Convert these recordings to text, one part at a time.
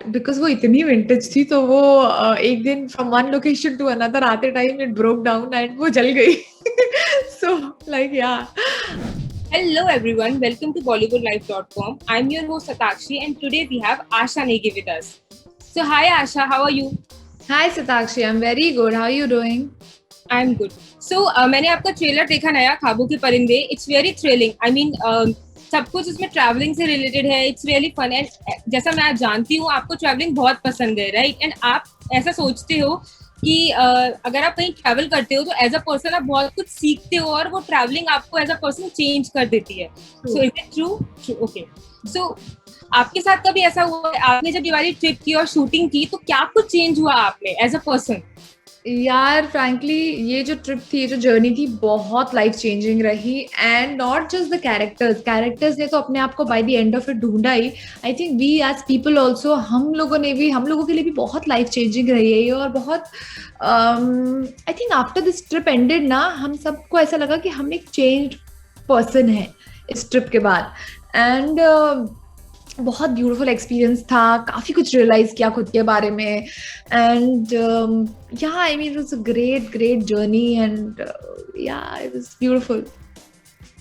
Because वो इतनी vintage थी तो वो एक दिन from one location to another आते time it broke down and वो जल गई. So like yeah. Hello everyone, welcome to BollywoodLife.com. I'm your host Satakshi and today we have Asha Negi with us. So hi Asha, how are you? Hi Satakshi, I'm very good. How are you doing? I'm good. So मैंने आपका trailer देखा नया ख्वाबों के परिंदे. It's very thrilling. I mean सब कुछ उसमें ट्रैवलिंग से रिलेटेड है. It's really fun and जैसा मैं जानती हूँ आपको ट्रैवलिंग बहुत पसंद है, right? And आप ऐसा सोचते हो कि अगर आप कहीं ट्रैवल करते हो तो एज अ पर्सन आप बहुत कुछ सीखते हो और वो ट्रैवलिंग आपको एज अ पर्सन चेंज कर देती है. So is it true? Okay. So आपके साथ कभी ऐसा हुआ है आपने जब ये वाली ट्रिप की और शूटिंग की तो क्या कुछ चेंज हुआ आप में एज अ पर्सन? यार फ्रैंकली ये जो ट्रिप थी, ये जो जर्नी थी, बहुत लाइफ चेंजिंग रही. And not just the characters ने तो अपने आप को by the end of it ढूंढा ही. I think we as people also, हम लोगों के लिए भी बहुत लाइफ चेंजिंग रही है ये. और बहुत I think after this trip ended ना, हम सबको ऐसा लगा कि हम एक चेंज्ड पर्सन है इस ट्रिप के बाद. एंड बहुत ब्यूटीफुल एक्सपीरियंस था. काफी कुछ रियलाइज किया खुद के बारे में. एंड या I mean it was a great journey and या इट वाज ब्यूटीफुल.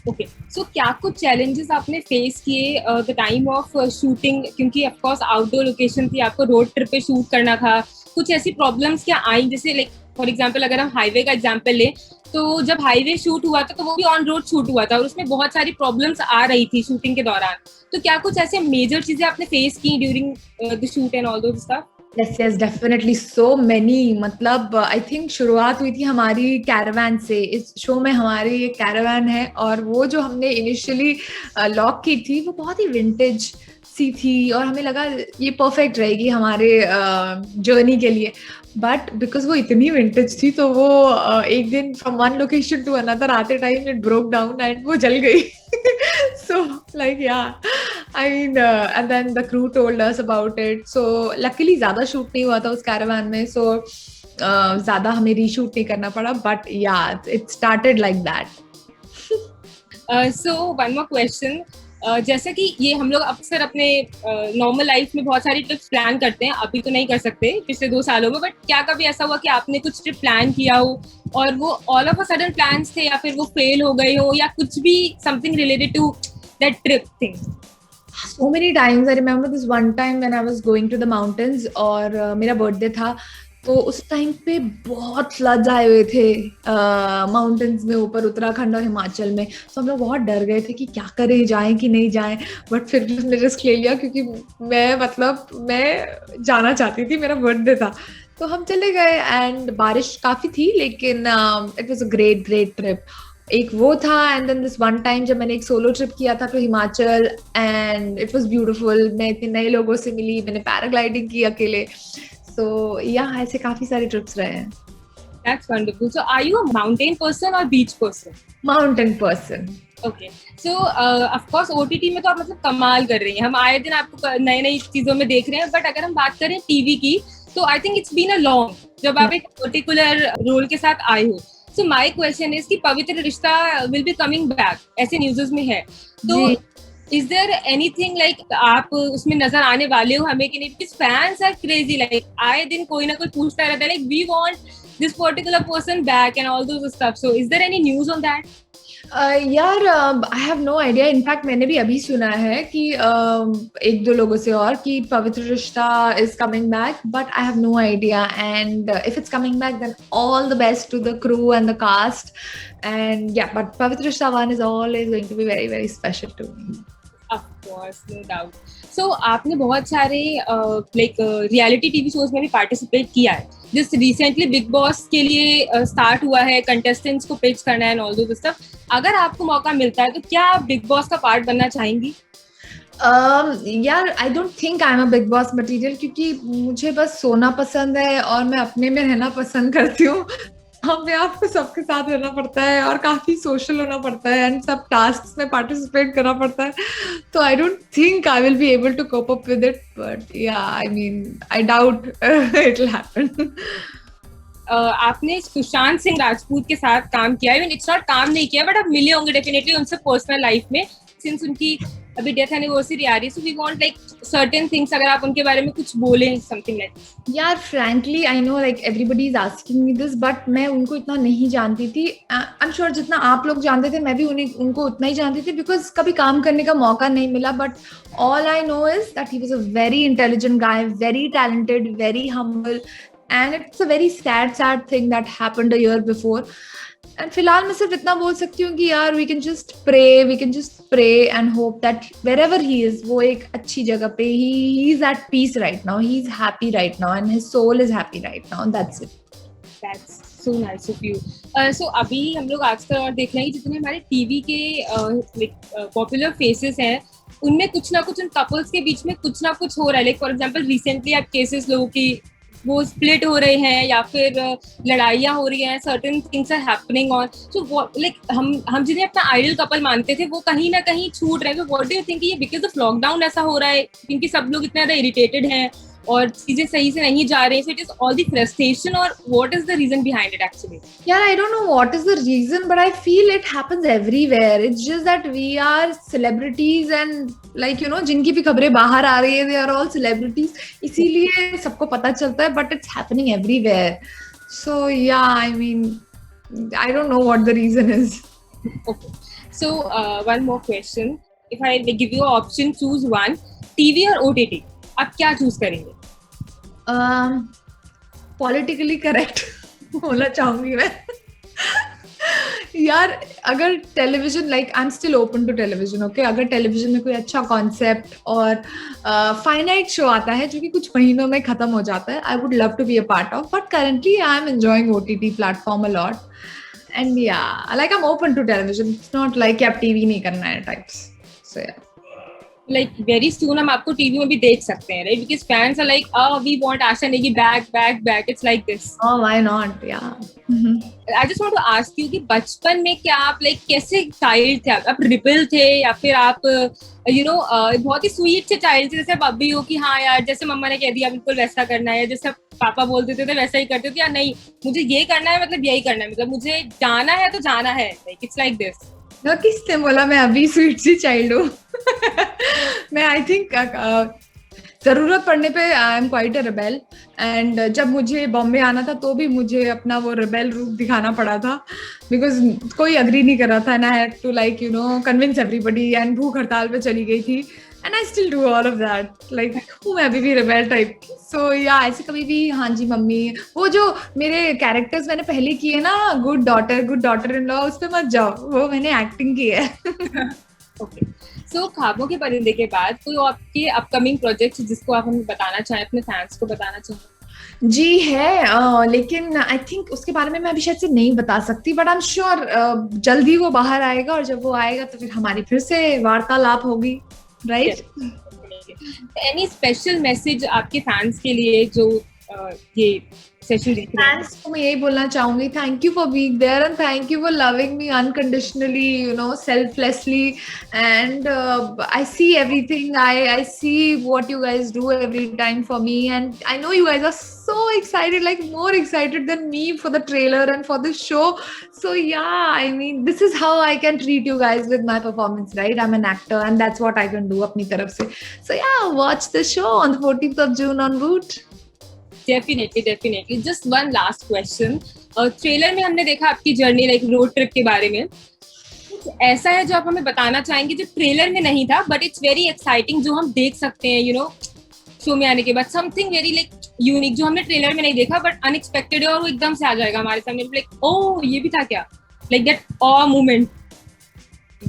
ओके. सो क्या कुछ चैलेंजेस आपने फेस किए द टाइम ऑफ शूटिंग, क्योंकि ऑफ कोर्स आउटडोर लोकेशन थी, आपको रोड ट्रिप पे शूट करना था. कुछ ऐसी प्रॉब्लम्स क्या आई, जैसे लाइक फॉर एग्जांपल अगर हम हाईवे का एग्जांपल लें तो जब हाईवे शूट हुआ था तो वो भी ऑन रोड शूट हुआ था और उसमें बहुत सारी प्रॉब्लम्स आ रही थी शूटिंग के दौरान. तो क्या कुछ ऐसे मेजर चीजें आपने फेस की during the shoot and all those stuff? Yes definitely so many. मतलब आई थिंक शुरुआत हुई थी हमारी कैरावान से. इस शो में हमारी एक कैरावान है और वो जो हमने इनिशियली लॉक की थी वो बहुत ही विंटेज सी थी और हमें लगा ये परफेक्ट रहेगी हमारे जर्नी के लिए. बट बिकॉज वो इतनी विंटेज थी तो वो एक दिन from one location to another आते time it broke down and वो जल गई. So like yeah I mean, and then the crew told us about it. So luckily ज़्यादा शूट नहीं हुआ था उस कैरावान में, so ज़्यादा हमें रीशूट नहीं करना पड़ा. But yeah, it started like that. So one more question. जैसे कि ये हम लोग अक्सर अपने नॉर्मल लाइफ में बहुत सारी ट्रिप्स प्लान करते हैं. अभी तो नहीं कर सकते पिछले 2 सालों में, बट क्या कभी ऐसा हुआ कि आपने कुछ ट्रिप प्लान किया हो और वो all of a sudden plans थे या फिर वो फेल हो गए हो या कुछ भी something related to that trip thing? So many times I remember this one time when I was going to the mountains और मेरा बर्थडे था. तो उस टाइम पे बहुत फ्लड्स आए हुए थे माउंटेन्स में, ऊपर उत्तराखंड और हिमाचल में. तो हम लोग बहुत डर गए थे कि क्या करें, जाएं कि नहीं जाएं. बट फिर भी हमने रिस्क ले लिया क्योंकि मैं जाना चाहती थी, मेरा बर्थडे था. तो हम चले गए एंड बारिश काफी थी लेकिन it was a great trip. एक वो था and then this one time जब मैंने एक सोलो ट्रिप किया था to Himachal and it was beautiful. मैं इतने नए लोगों से मिली, मैंने पैराग्लाइडिंग की अकेले. सो या ऐसे काफी सारे ट्रिप्स रहे हैं. That's wonderful. So are you a mountain person or beach person? Mountain person. Okay. So of course OTT में तो आप मतलब कमाल कर रही हैं, हम आए दिन आपको नई नई चीजों में देख रहे हैं. बट अगर हम बात करें टीवी की तो I think it's been a long जब आप एक पर्टिकुलर रोल के साथ आए हो. सो माय क्वेश्चन इज कि पवित्र रिश्ता विल बी कमिंग बैक, ऐसे न्यूज़ में है. तो इज देयर एनीथिंग लाइक आप उसमें नजर आने वाले हो हमें कि नहीं? Because fans are crazy, like आए दिन कोई ना कोई पूछता रहता है like we want this particular person back and all those stuff. So is there any news on that? यार I have no idea. In fact मैंने भी अभी सुना है कि एक दो लोगों से और कि Pavitra Rishta is coming back, but I have no idea. And if it's coming back then all the best to the crew and the cast. And या but Pavitra Rishta one is always going to be very special to me. Of course, no doubt. So आपने बहुत सारे like reality TV shows में भी participate किया है. जिस recently big boss के लिए स्टार्ट हुआ है, कंटेस्टेंट्स को पिच करना है एंड ऑल दो स्टफ. अगर आपको मौका मिलता है तो क्या आप बिग बॉस का पार्ट बनना चाहेंगी? यार आई don't think I am a big boss material, क्योंकि मुझे बस सोना पसंद है और मैं अपने में रहना पसंद करती हूँ. हमें आपको सबके साथ रहना पड़ता है और काफी सोशल होना पड़ता है एंड सब टास्क में पार्टिसिपेट करना पड़ता है. तो I don't think I will be able to cope up with it. But yeah I mean I doubt it will happen. आपने सुशांत सिंह राजपूत के साथ काम किया है. इट्स नॉट काम नहीं किया बट आप मिले होंगे डेफिनेटली उनसे पर्सनल लाइफ में, सिंस उनकी अभी डेथ एनिवर्सरी आ रही है, so we want like certain things, अगर आप उनके बारे में कुछ बोलें, समथिंग लाइक। यार frankly I know like everybody is asking me this, but मैं उनको इतना नहीं जानती थी। आई एम श्योर जितना आप लोग जानते थे मैं भी उनको उतना ही जानती थी, बिकॉज कभी काम करने का मौका नहीं मिला। But all I know is that he was a very intelligent guy, very talented, very humble, and it's a very sad thing that happened a year before. And फिलहाल मैं सिर्फ इतना बोल सकती हूँ कि यार we can just pray and hope that wherever he is, वो एक अच्छी जगह पे, he is at peace right now, he is happy right now and his soul is happy right now, that's it. That's so nice of you. So अभी हम लोग आजकल और देख रहे हैं कि जितने हमारे टीवी के पॉपुलर फेसेस हैं, उनमें कुछ ना कुछ, उन कपल्स के बीच में कुछ ना कुछ हो रहा है। लाइक फॉर एग्जांपल रिसेंटली आप केसेस लोगों की वो स्प्लिट हो रहे हैं या फिर लड़ाइयाँ हो रही हैं, certain things are happening on, so like हम जिन्हें अपना आइडल कपल मानते थे वो कहीं ना कहीं छूट रहे हैं। व्हाट डू यू थिंक, ये बिकॉज ऑफ लॉकडाउन ऐसा हो रहा है क्योंकि सब लोग इतना ज्यादा इरिटेटेड हैं और चीजें सही से नहीं जा रही, so it is all the frustration, और what is the reason behind it actually? Yeah, I don't know what is the reason, but I feel it happens everywhere. It's just that we are celebrities and like जिनकी भी खबरें बाहर आ रही है, they are all celebrities. इसीलिए सबको पता चलता है, but it's happening everywhere. So yeah, I mean, I don't know what the reason is. Okay, so one more question. If I give you an option, choose one, TV or OTT, आप क्या choose करेंगे? Politically correct होना चाहूंगी मैं। यार अगर television, like I am still open to television, okay, अगर television में कोई अच्छा कॉन्सेप्ट और फाइनाइट शो आता है जो कि कुछ महीनों में खत्म हो जाता है, I would love to be a part of, but currently I am enjoying OTT platform a lot, and yeah like I am open to television, it's not like अब टीवी नहीं करना है टाइप्स। सो या लाइक वेरी सून हम आपको TV में भी देख सकते हैं, right? Because fans are like, we want Asha Negi back back back, it's like this. oh why not, yeah. I just want to ask you कि बचपन में क्या आप लाइक कैसे चाइल्ड थे? आप रिबल थे या फिर आप बहुत ही स्वीट से चाइल्ड थे, जैसे आप अभी हो कि हाँ यार जैसे मम्मा ने कह दिया बिल्कुल वैसा करना है, जैसे पापा बोलते थे वैसा ही करते थे, या नहीं मुझे ये करना है मतलब यही करना है, मतलब मुझे जाना है तो जाना है, लाइक इट्स लाइक दिस? किसने बोला मैं अभी स्वीट सी चाइल्ड हूँ? मैं आई थिंक जरूरत पड़ने पे I am quite a rebel, and जब मुझे बॉम्बे आना था तो भी मुझे अपना वो रिबेल रूप दिखाना पड़ा था, बिकॉज कोई अग्री नहीं कर रहा था, and I had to like convince everybody, and भूख हड़ताल पे चली गई थी, and I still do all of that, like हूँ मैं अभी भी रिबेल टाइप। सो या ऐसे कभी भी, हाँ जी मम्मी, वो जो मेरे कैरेक्टर्स मैंने पहले किए ना, गुड डॉटर इन लॉ, उस पे मत जाओ, वो मैंने एक्टिंग की है। ओके, सो ख्वाबों के परिंदे के बाद कोई आपके अपकमिंग प्रोजेक्ट जिसको आप हमें बताना चाहें, अपने फैंस को बताना चाहें? जी है, लेकिन आई थिंक उसके बारे में मैं अभी शायद से नहीं बता सकती, बट आई एम श्योर जल्दी वो बाहर आएगा, और जब वो आएगा तो फिर हमारी फिर से वार्तालाप होगी, राइट? एनी स्पेशल मैसेज आपके फैंस के लिए जो ये सेशन देख रहे हैं? फैंस को मैं यही बोलना चाहूंगी, thank you for being there and thank you for loving me unconditionally, selflessly, and I see everything, I see what you guys do every time for me, and I know you guys are so excited, like more excited than me for the trailer and for the show. So yeah, I mean this is how I can treat you guys with my performance, right? I'm an actor and that's what I can do apni taraf se. So yeah, watch the show on the 14th of June on Voot. Definitely. Just one last question, trailer में हमने देखा आपकी journey like road trip के बारे में, कुछ ऐसा है जो आप हमें बताना चाहेंगे जो ट्रेलर में नहीं था बट इट्स वेरी एक्साइटिंग, जो हम देख सकते हैं शो में आने के बाद, समथिंग वेरी लाइक यूनिक जो हमने ट्रेलर में नहीं देखा बट अनएक्सपेक्टेड है और वो एकदम से आ जाएगा हमारे सामने, लाइक ओह ये भी था क्या, लाइक दैट ऑ मोमेंट?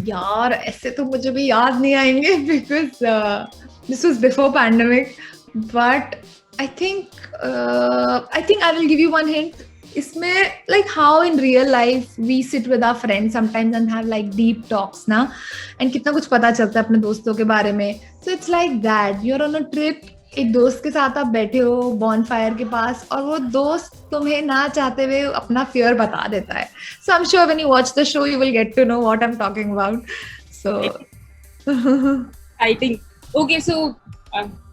यार ऐसे तो मुझे भी याद नहीं आएंगे, because this was before pandemic, but I think I will give you one hint. इसमें like how in real life we sit with our friends sometimes and have like deep talks ना, and कितना कुछ पता चलता है अपने दोस्तों के बारे में. So it's like that. You're on a trip, एक दोस्त के साथ आप बैठे हो बॉनफायर के पास, और वो दोस्त तुम्हें ना चाहते हुए अपना fear बता देता है. So I'm sure when you watch the show you will get to know what I'm talking about. So I think okay, so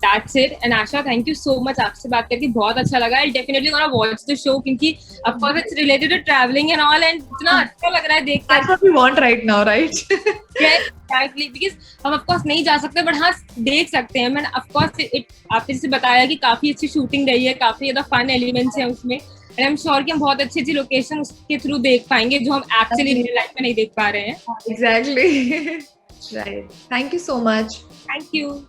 That's it. And Asha, thank you so much. आपसे बात करके बहुत अच्छा लगा. I'll definitely gonna watch the show क्योंकि of course it's related to traveling and all, and इतना अच्छा लग रहा है देखकर. That's what we want right now, right? Yes, exactly. Because हम of course नहीं जा सकते, but हाँ देख सकते हैं. And of course आपने जैसे बताया कि काफी अच्छी शूटिंग रही है, काफी ज्यादा फन एलिमेंट्स हैं उसमें. And I'm sure कि हम बहुत अच्छी अच्छी लोकेशन उसके थ्रू देख पाएंगे जो हम एक्चुअली रियल लाइफ में नहीं देख पा रहे हैं. Exactly. Right. Thank you so much. Thank you.